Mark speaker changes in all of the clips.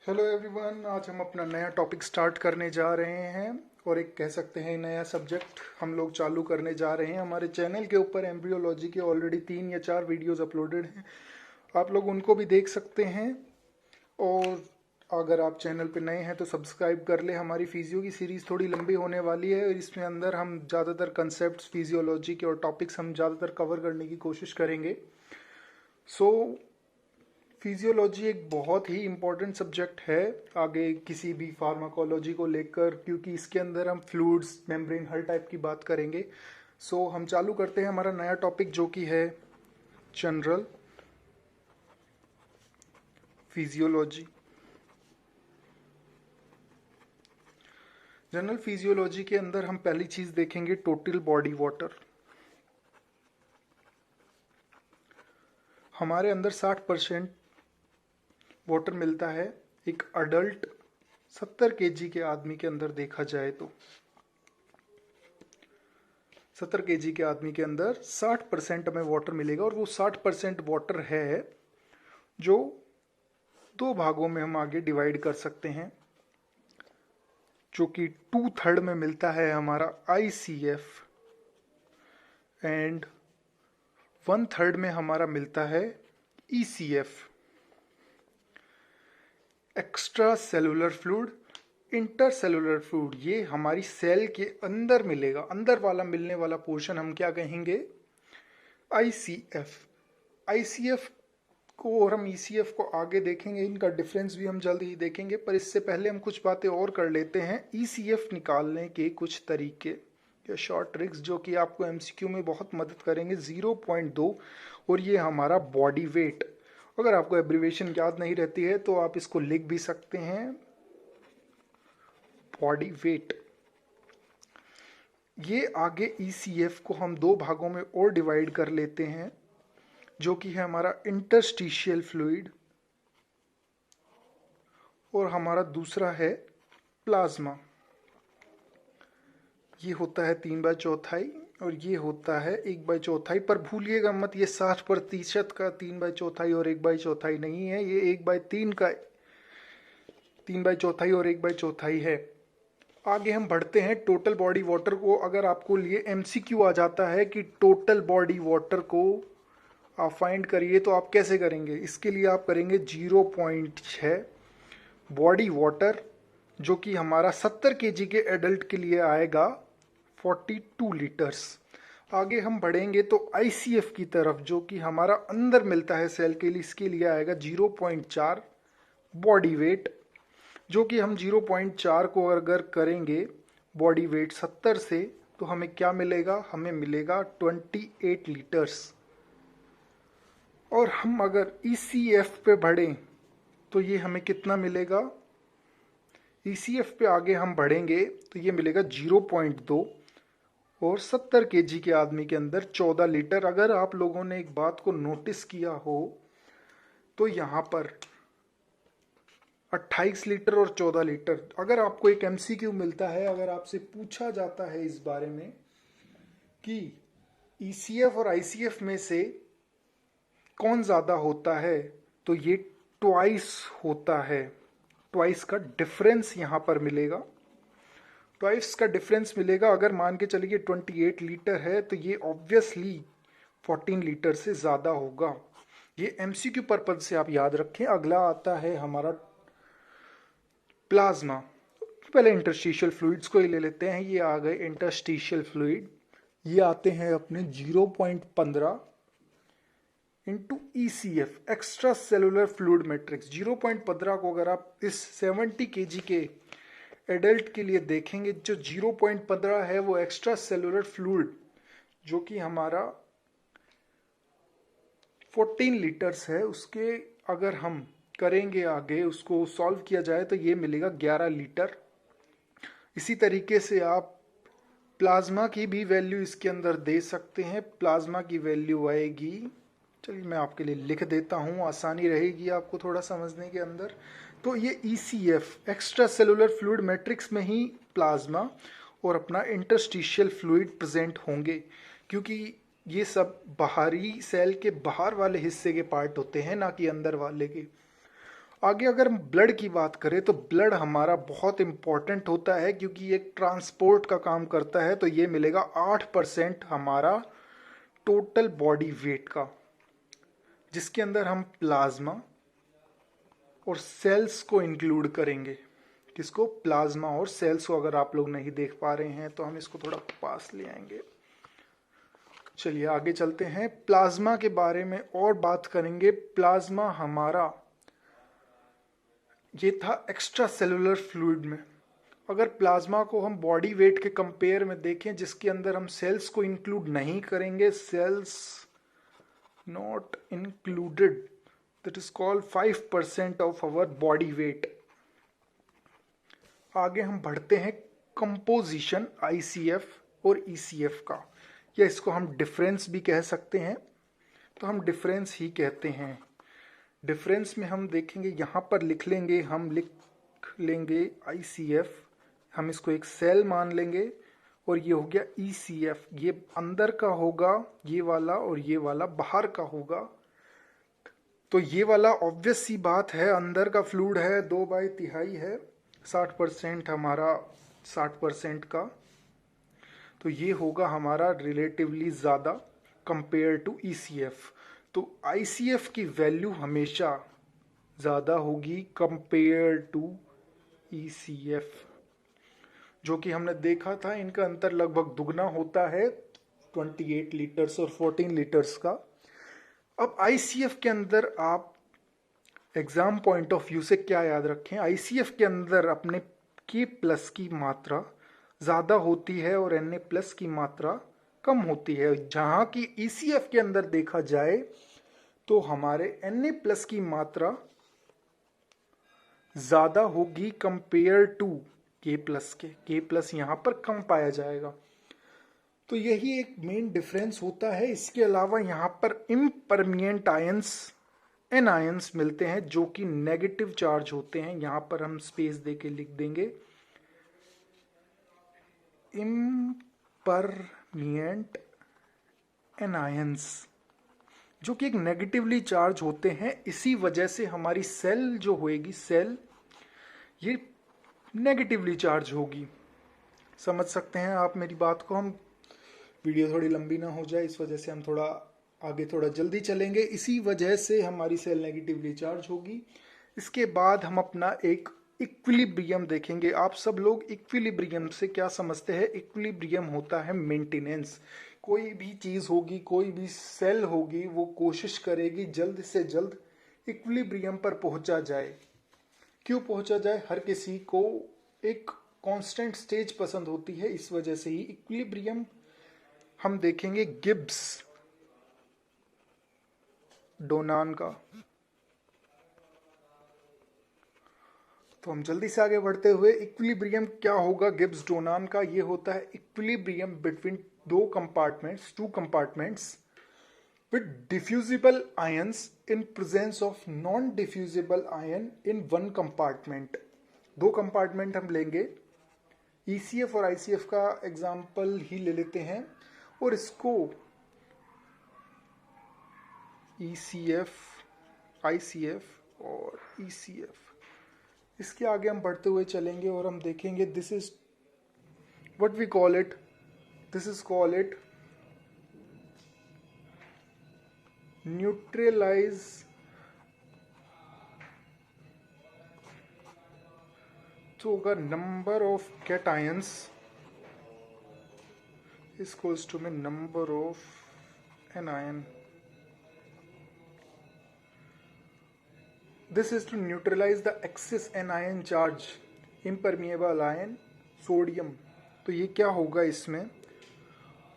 Speaker 1: Hello everyone, आज हम अपना नया टॉपिक स्टार्ट करने जा रहे हैं और एक कह सकते हैं नया सब्जेक्ट हम लोग चालू करने जा रहे हैं। हमारे चैनल के ऊपर एम्ब्रियोलॉजी के ऑलरेडी 3 या 4 वीडियोस अपलोडेड हैं, आप लोग उनको भी देख सकते हैं। और अगर आप चैनल पे नए हैं तो सब्सक्राइब कर ले। हमारी फिजियो की सीरीज़ थोड़ी लंबी होने वाली है और इसमें अंदर हम ज़्यादातर कंसेप्ट फिजियोलॉजी के और टॉपिक्स हम ज़्यादातर कवर करने की कोशिश करेंगे। सो फिजियोलॉजी एक बहुत ही इम्पोर्टेंट सब्जेक्ट है आगे किसी भी फार्माकोलॉजी को लेकर, क्योंकि इसके अंदर हम फ्लूइड्स, मेम्ब्रेन, हर टाइप की बात करेंगे। सो हम चालू करते हैं हमारा नया टॉपिक जो कि है जनरल फिजियोलॉजी। जनरल फिजियोलॉजी के अंदर हम पहली चीज़ देखेंगे टोटल बॉडी वाटर। हमारे अंदर 60% वाटर मिलता है एक अडल्ट 70 kg के आदमी के अंदर। देखा जाए तो 70 kg के आदमी के अंदर 60% हमें वाटर मिलेगा और वो 60% वाटर है जो 2 भागों में हम आगे डिवाइड कर सकते हैं, जो कि 2/3 में मिलता है हमारा ICF एंड 1/3 में हमारा मिलता है ECF, extra cellular fluid, inter cellular fluid. ये हमारी सेल के अंदर मिलेगा, अंदर वाला मिलने वाला पोर्शन हम क्या कहेंगे, ICF। ICF को और हम ECF को आगे देखेंगे, इनका डिफरेंस भी हम जल्द ही देखेंगे, पर इससे पहले हम कुछ बातें और कर लेते हैं। ECF निकालने के कुछ तरीके या शॉर्ट ट्रिक्स जो कि आपको MCQ में बहुत मदद करेंगे। 0.2 और ये हमारा बॉडी वेट। अगर आपको एब्रीवेशन याद नहीं रहती है तो आप इसको लिख भी सकते हैं, बॉडी वेट। ये आगे ECF को हम 2 भागों में और डिवाइड कर लेते हैं, जो कि है हमारा इंटरस्टिशियल फ्लूइड और हमारा दूसरा है प्लाज्मा। ये होता है 3/4 और ये होता है 1/4। पर भूलिएगा मत, ये 60% का 3/4 और 1/4 नहीं है, ये 1/3 का 3/4 और 1/4 है। आगे हम बढ़ते हैं टोटल बॉडी वाटर को। अगर आपको लिए MCQ आ जाता है कि टोटल बॉडी वाटर को आप फाइंड करिए तो आप कैसे करेंगे, इसके लिए आप करेंगे 0.6 बॉडी वाटर, जो कि हमारा 70 kg के एडल्ट के लिए आएगा 42 लीटर्स। आगे हम बढ़ेंगे तो ICF की तरफ, जो कि हमारा अंदर मिलता है सेल के लिए, इसके लिए आएगा 0.4 बॉडी वेट, जो कि हम 0.4 को अगर करेंगे बॉडी वेट 70 से तो हमें क्या मिलेगा, हमें मिलेगा 28 लीटर्स। और हम अगर ECF पे बढ़ें तो ये हमें कितना मिलेगा, ECF पे आगे हम बढ़ेंगे तो ये मिलेगा 0.2 और 70 kg के आदमी के अंदर 14 लीटर। अगर आप लोगों ने एक बात को नोटिस किया हो तो यहाँ पर 28 लीटर और 14 लीटर। अगर आपको एक MCQ मिलता है, अगर आपसे पूछा जाता है इस बारे में कि ECF और ICF में से कौन ज़्यादा होता है, तो ये ट्वाइस होता है। ट्वाइस का डिफरेंस यहाँ पर मिलेगा, ट्वाइस का डिफरेंस मिलेगा। अगर मान के चलिए 28 लीटर है तो ये ऑब्वियसली 14 लीटर से ज़्यादा होगा। ये MCQ पर्पज से आप याद रखें। अगला आता है हमारा प्लाज्मा। पहले इंटरस्टिशियल फ्लूइड्स को ही ले लेते हैं। ये आ गए इंटरस्टिशियल फ्लूइड, ये आते हैं अपने 0.15 into ECF, extra cellular fluid matrix. 0.15 को अगर आप इस 70 kg के एडल्ट के लिए देखेंगे, जो 0.15 है वो एक्स्ट्रा सेलुलर फ्लूइड, जो कि हमारा 14 लीटर्स है, उसके अगर हम करेंगे आगे उसको सॉल्व किया जाए तो ये मिलेगा 11 लीटर। इसी तरीके से आप प्लाज्मा की भी वैल्यू इसके अंदर दे सकते हैं। प्लाज्मा की वैल्यू आएगी, चलिए मैं आपके लिए लिख देता हूँ, आसानी रहेगी आपको थोड़ा समझने के अंदर। तो ये ECF extra cellular fluid matrix में ही प्लाज्मा और अपना इंटरस्टिशियल फ्लूइड प्रेजेंट होंगे, क्योंकि ये सब बाहरी सेल के बाहर वाले हिस्से के पार्ट होते हैं, ना कि अंदर वाले के। आगे अगर हम ब्लड की बात करें तो ब्लड हमारा बहुत इंपॉर्टेंट होता है क्योंकि ये ट्रांसपोर्ट का काम करता है। तो ये मिलेगा 8% हमारा टोटल बॉडी वेट का, जिसके अंदर हम प्लाज्मा और सेल्स को इंक्लूड करेंगे। किसको? प्लाज्मा और सेल्स को। अगर आप लोग नहीं देख पा रहे हैं तो हम इसको थोड़ा पास ले आएंगे। चलिए आगे चलते हैं, प्लाज्मा के बारे में और बात करेंगे। प्लाज्मा हमारा ये था एक्स्ट्रा सेलुलर फ्लूइड में। अगर प्लाज्मा को हम बॉडी वेट के कंपेयर में देखें, जिसके अंदर हम सेल्स को इंक्लूड नहीं करेंगे, sales not included, that is called 5% of our body weight. आगे हम बढ़ते हैं कंपोजिशन आईसीएफ और ईसीएफ का, या इसको हम डिफरेंस भी कह सकते हैं, तो हम डिफरेंस ही कहते हैं। डिफरेंस में हम देखेंगे, यहाँ पर लिख लेंगे, हम लिख लेंगे आईसीएफ, हम इसको एक सेल मान लेंगे, और ये हो गया ईसीएफ, ये अंदर का होगा ये वाला, और ये वाला बाहर का होगा। तो ये वाला ऑब्वियस सी बात है, अंदर का फ्लूइड है, 2/3 है, 60% हमारा 60% का, तो ये होगा हमारा रिलेटिवली ज़्यादा कंपेयर टू ईसीएफ। तो आईसीएफ की वैल्यू हमेशा ज़्यादा होगी कंपेयर टू ईसीएफ, जो कि हमने देखा था इनका अंतर लगभग दुगना होता है, 28 लीटर्स और 14 लीटर्स का। अब आईसीएफ के अंदर आप एग्जाम पॉइंट ऑफ व्यू से क्या याद रखें, आईसीएफ के अंदर अपने K+ की मात्रा ज़्यादा होती है और Na+ की मात्रा कम होती है। जहाँ की ईसीएफ के अंदर देखा जाए तो हमारे Na+ की मात्रा ज़्यादा होगी कंपेयर टू K+ के। K+ यहाँ पर कम पाया जाएगा। तो यही एक मेन डिफरेंस होता है। इसके अलावा यहाँ पर इम्परमिएंट आयंस एनायंस मिलते हैं जो कि नेगेटिव चार्ज होते हैं। यहाँ पर हम स्पेस देके लिख देंगे इम्परमिएंट एनायंस, जो कि एक नेगेटिवली चार्ज होते हैं। इसी वजह से हमारी सेल जो होएगी, सेल ये नेगेटिवली चार्ज होगी। समझ सकते हैं आप मेरी बात को। हम वीडियो थोड़ी लंबी ना हो जाए, इस वजह से हम थोड़ा आगे थोड़ा जल्दी चलेंगे। इसी वजह से हमारी सेल नेगेटिवली चार्ज होगी। इसके बाद हम अपना एक इक्विलिब्रियम देखेंगे। आप सब लोग इक्विलिब्रियम से क्या समझते हैं? इक्विलिब्रियम होता है मेंटेनेंस। कोई भी चीज़ होगी, कोई भी सेल होगी, वो कोशिश करेगी जल्द से जल्द इक्विलिब्रियम पर पहुंचा जाए। क्यों पहुंचा जाए? हर किसी को एक कांस्टेंट स्टेज पसंद होती है, इस वजह से ही इक्विलिब्रियम हम देखेंगे गिब्स डोनान का। तो हम जल्दी से आगे बढ़ते हुए, इक्विलिब्रियम क्या होगा गिब्स डोनान का? ये होता है equilibrium between two compartments with diffusible ions in presence of non-diffusible ion in one compartment। दो कंपार्टमेंट हम लेंगे, ECF और ICF का एग्जाम्पल ही ले लेते हैं, और इसको ECF, ICF और ECF, इसके आगे हम बढ़ते हुए चलेंगे और हम देखेंगे this is what we call it, this is call it neutralize तो होगा number of cations is equals to में number of anion. This is to neutralize the excess anion charge impermeable ion sodium. तो ये क्या होगा इसमें?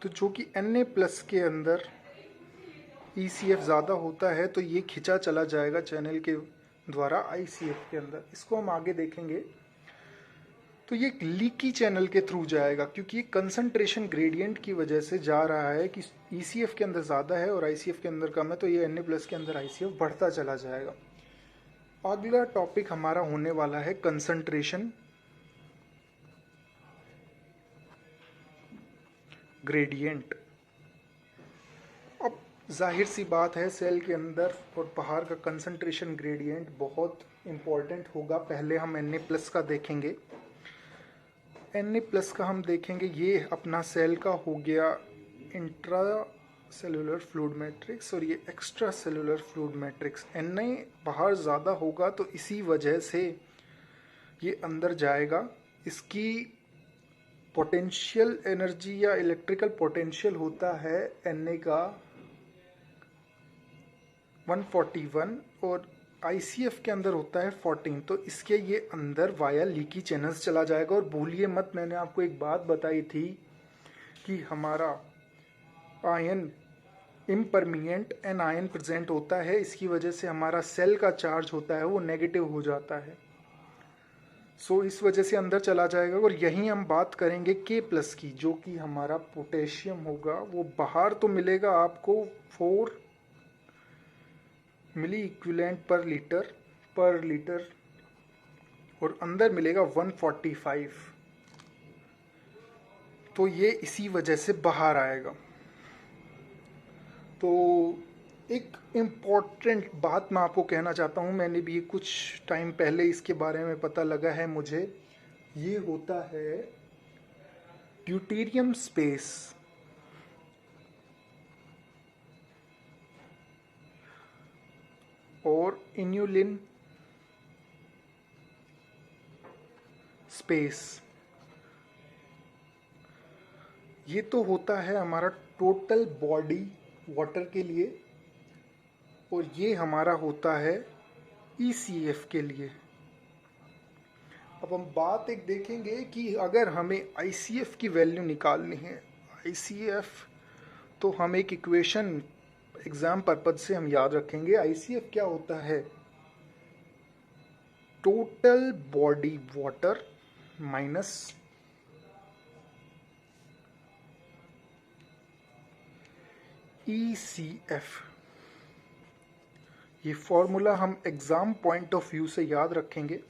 Speaker 1: तो जो कि Na+ के अंदर ECF ज़्यादा होता है, तो ये खिंचा चला जाएगा चैनल के द्वारा ICF के अंदर। इसको हम आगे देखेंगे। तो ये लीकी चैनल के थ्रू जाएगा, क्योंकि ये कंसंट्रेशन ग्रेडियंट की वजह से जा रहा है कि ECF के अंदर ज़्यादा है और ICF के अंदर कम है, तो ये Na+ के अंदर ICF बढ़ता चला जाएगा। अगला टॉपिक हमारा होने वाला है कंसंट्रेशन ग्रेडियंट। अब जाहिर सी बात है सेल के अंदर और बाहर का कंसंट्रेशन ग्रेडियंट बहुत इम्पॉर्टेंट होगा। पहले हम Na+ का देखेंगे। Na+ का हम देखेंगे, ये अपना सेल का हो गया इंट्रा सेलुलर फ्लूइड मैट्रिक्स और ये extra cellular fluid matrix. Na बाहर ज़्यादा होगा तो इसी वजह से ये अंदर जाएगा। इसकी पोटेंशियल एनर्जी या इलेक्ट्रिकल पोटेंशियल होता है Na का 141 और ICF के अंदर होता है 14। तो इसके ये अंदर वाया लीकी चैनल्स चला जाएगा। और भूलिए मत, मैंने आपको एक बात बताई थी कि हमारा आयन इम्परमिएंट एनायन प्रेजेंट होता है, इसकी वजह से हमारा सेल का चार्ज होता है वो नेगेटिव हो जाता है। सो इस वजह से अंदर चला जाएगा। और यहीं हम बात करेंगे K+ की, जो कि हमारा पोटेशियम होगा। वो बाहर तो मिलेगा आपको 4 मिली इक्विवेलेंट पर लीटर और अंदर मिलेगा 145। तो ये इसी वजह से बाहर आएगा। तो एक इम्पॉर्टेंट बात मैं आपको कहना चाहता हूँ, मैंने भी कुछ टाइम पहले इसके बारे में पता लगा है मुझे। ये होता है ड्यूटेरियम स्पेस। और इन्यूलिन स्पेस। ये तो होता है हमारा टोटल बॉडी वाटर के लिए, और ये हमारा होता है ECF के लिए। अब हम बात एक देखेंगे कि अगर हमें ICF की वैल्यू निकालनी है, ICF, तो हम एक इक्वेशन एग्जाम पर्पज से हम याद रखेंगे। ICF क्या होता है? Total body water minus ECF। ये फॉर्मूला हम एग्जाम पॉइंट ऑफ व्यू से याद रखेंगे।